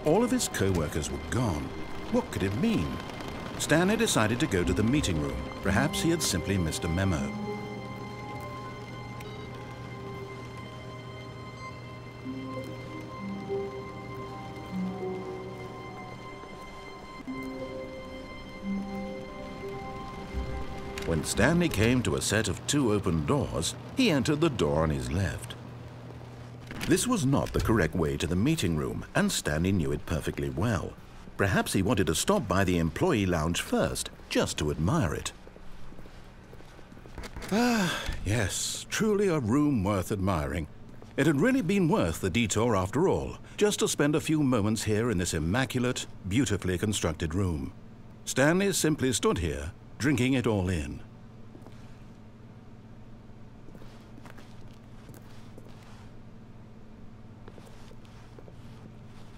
All of his co-workers were gone. What could it mean? Stanley decided to go to the meeting room. Perhaps he had simply missed a memo. When Stanley came to a set of 2 open doors, he entered the door on his left. This was not the correct way to the meeting room, and Stanley knew it perfectly well. Perhaps he wanted to stop by the employee lounge first, just to admire it. Ah, yes, truly a room worth admiring. It had really been worth the detour after all, just to spend a few moments here in this immaculate, beautifully constructed room. Stanley simply stood here, drinking it all in.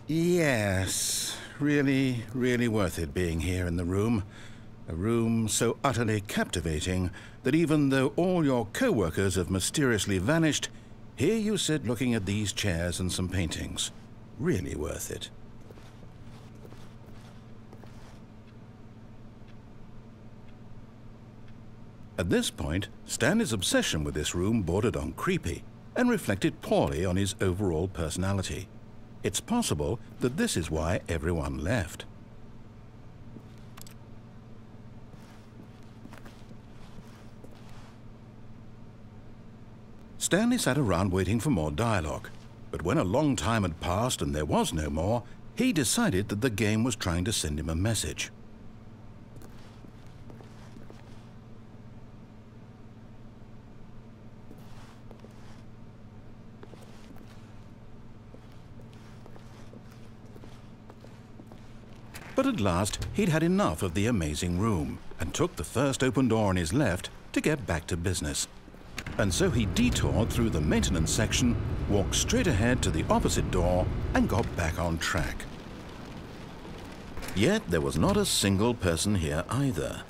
Yes, really worth it being here in the room. A room so utterly captivating that even though all your co-workers have mysteriously vanished, here you sit looking at these chairs and some paintings. Really worth it. At this point, Stanley's obsession with this room bordered on creepy and reflected poorly on his overall personality. It's possible that this is why everyone left. Stanley sat around waiting for more dialogue, but when a long time had passed and there was no more, he decided that the game was trying to send him a message. But at last, he'd had enough of the amazing room and took the first open door on his left to get back to business. And so he detoured through the maintenance section, walked straight ahead to the opposite door, and got back on track. Yet there was not a single person here either.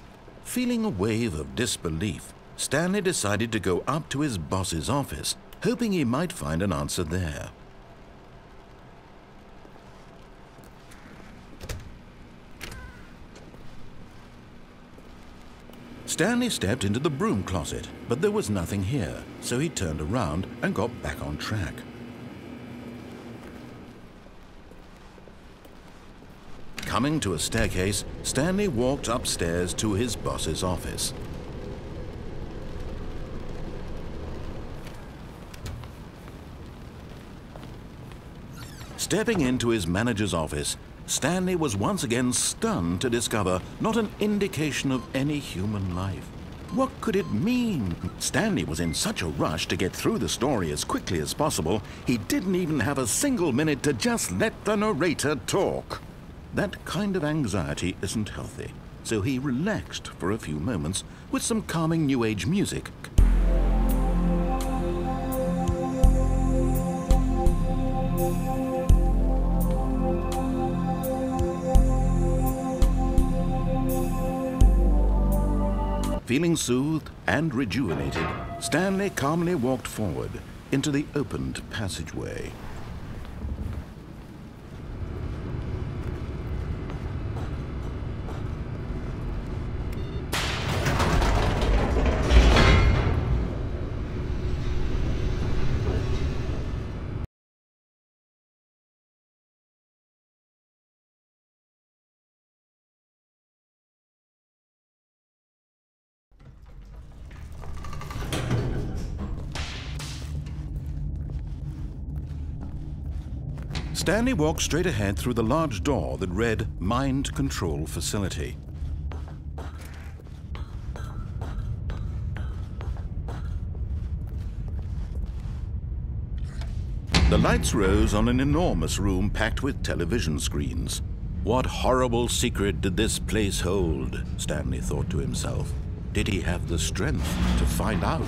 Feeling a wave of disbelief, Stanley decided to go up to his boss's office, hoping he might find an answer there. Stanley stepped into the broom closet, but there was nothing here, so he turned around and got back on track. Coming to a staircase, Stanley walked upstairs to his boss's office. Stepping into his manager's office, Stanley was once again stunned to discover not an indication of any human life. What could it mean? Stanley was in such a rush to get through the story as quickly as possible, he didn't even have a single minute to just let the narrator talk. That kind of anxiety isn't healthy, so he relaxed for a few moments with some calming New Age music. Feeling soothed and rejuvenated, Stanley calmly walked forward into the opened passageway. Stanley walked straight ahead through the large door that read Mind Control Facility. The lights rose on an enormous room packed with television screens. What horrible secret did this place hold? Stanley thought to himself. Did he have the strength to find out?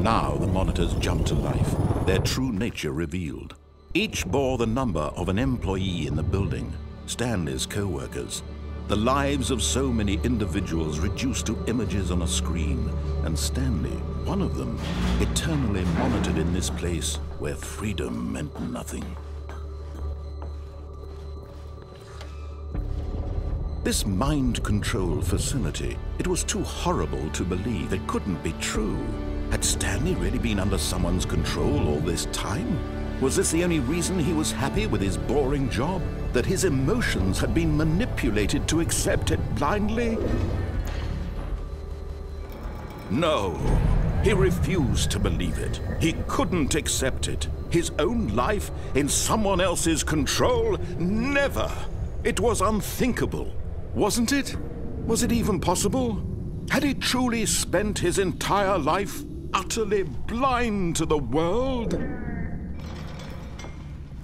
Now the monitors jumped to life, their true nature revealed. Each bore the number of an employee in the building, Stanley's co-workers. The lives of so many individuals reduced to images on a screen, and Stanley, one of them, eternally monitored in this place where freedom meant nothing. This mind control facility, it was too horrible to believe. It couldn't be true. Had Stanley really been under someone's control all this time? Was this the only reason he was happy with his boring job? That his emotions had been manipulated to accept it blindly? No, he refused to believe it. He couldn't accept it. His own life in someone else's control? Never! It was unthinkable. Wasn't it? Was it even possible? Had he truly spent his entire life utterly blind to the world?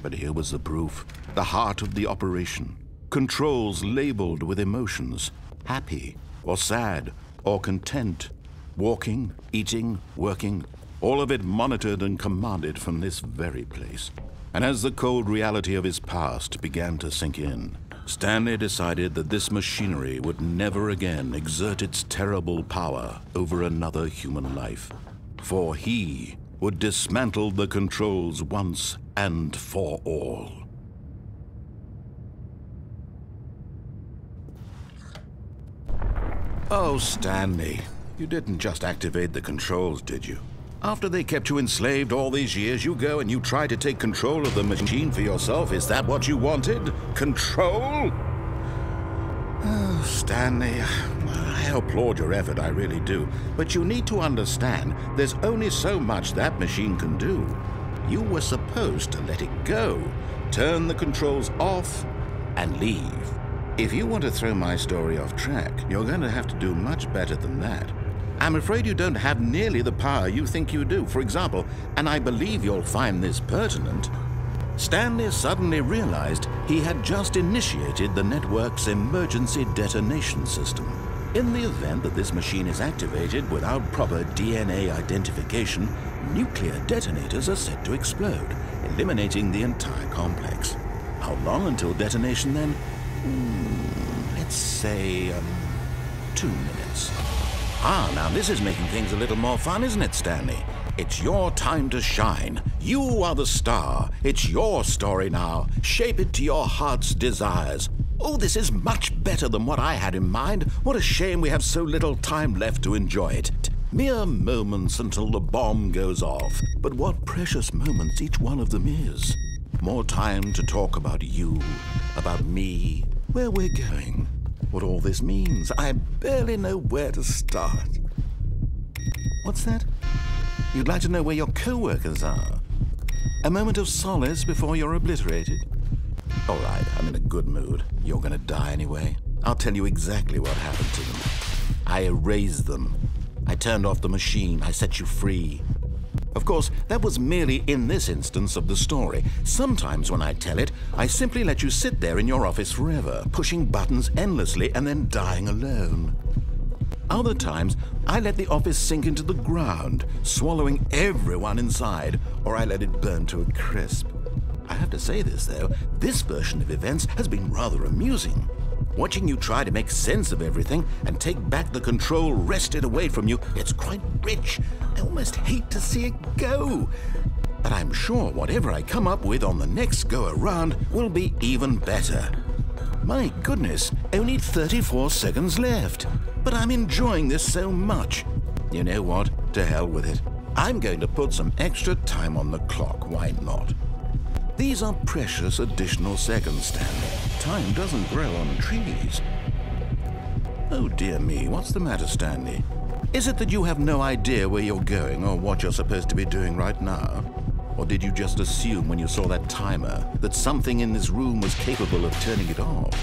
But here was the proof, the heart of the operation. Controls labeled with emotions, happy or sad or content, walking, eating, working, all of it monitored and commanded from this very place. And as the cold reality of his past began to sink in, Stanley decided that this machinery would never again exert its terrible power over another human life. For he would dismantle the controls once and for all. Oh, Stanley, you didn't just activate the controls, did you? After they kept you enslaved all these years, you go and you try to take control of the machine for yourself. Is that what you wanted? Control? Oh, Stanley, I applaud your effort, I really do. But you need to understand, there's only so much that machine can do. You were supposed to let it go, turn the controls off, and leave. If you want to throw my story off track, you're going to have to do much better than that. I'm afraid you don't have nearly the power you think you do. For example, and I believe you'll find this pertinent, Stanley suddenly realized he had just initiated the network's emergency detonation system. In the event that this machine is activated without proper DNA identification, nuclear detonators are set to explode, eliminating the entire complex. How long until detonation then? Let's say 2 minutes. Ah, now this is making things a little more fun, isn't it, Stanley? It's your time to shine. You are the star. It's your story now. Shape it to your heart's desires. Oh, this is much better than what I had in mind. What a shame we have so little time left to enjoy it. Mere moments until the bomb goes off. But what precious moments each one of them is. More time to talk about you, about me, where we're going. What all this means, I barely know where to start. What's that? You'd like to know where your co-workers are? A moment of solace before you're obliterated? All right, I'm in a good mood. You're gonna die anyway. I'll tell you exactly what happened to them. I erased them. I turned off the machine. I set you free. Of course, that was merely in this instance of the story. Sometimes when I tell it, I simply let you sit there in your office forever, pushing buttons endlessly and then dying alone. Other times, I let the office sink into the ground, swallowing everyone inside, or I let it burn to a crisp. I have to say this, though, this version of events has been rather amusing. Watching you try to make sense of everything and take back the control wrested away from you, it's quite rich. I almost hate to see it go. But I'm sure whatever I come up with on the next go-around will be even better. My goodness, only 34 seconds left. But I'm enjoying this so much. You know what? To hell with it. I'm going to put some extra time on the clock. Why not? These are precious additional seconds, Stanley. Time doesn't grow on trees. Oh dear me, what's the matter, Stanley? Is it that you have no idea where you're going or what you're supposed to be doing right now? Or did you just assume when you saw that timer that something in this room was capable of turning it off?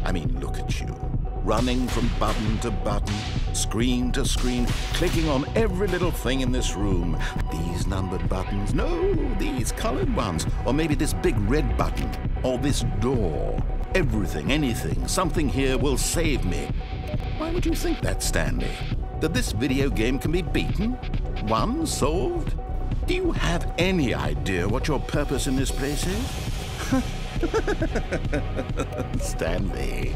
I mean, look at you. Running from button to button, screen to screen, clicking on every little thing in this room. These numbered buttons, no, these colored ones. Or maybe this big red button, or this door. Everything, anything, something here will save me. Why would you think that, Stanley? That this video game can be beaten? Won? Solved? Do you have any idea what your purpose in this place is? Stanley,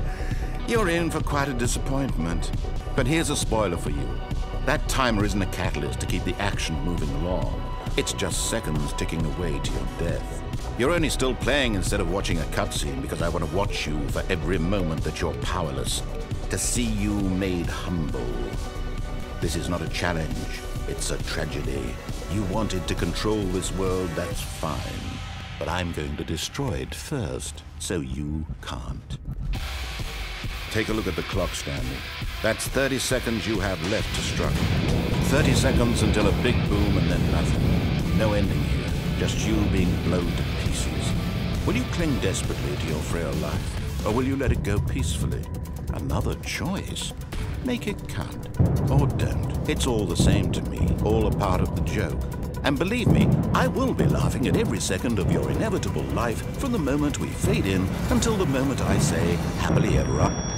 You're in for quite a disappointment. But here's a spoiler for you. That timer isn't a catalyst to keep the action moving along. It's just seconds ticking away to your death. You're only still playing instead of watching a cutscene because I want to watch you for every moment that you're powerless, to see you made humble. This is not a challenge, it's a tragedy. You wanted to control this world, that's fine. But I'm going to destroy it first, so you can't. Take a look at the clock, Stanley. That's 30 seconds you have left to struggle. 30 seconds until a big boom and then nothing. No ending here, just you being blown to pieces. Will you cling desperately to your frail life, or will you let it go peacefully? Another choice. Make it count, or don't. It's all the same to me, all a part of the joke. And believe me, I will be laughing at every second of your inevitable life from the moment we fade in until the moment I say happily ever after.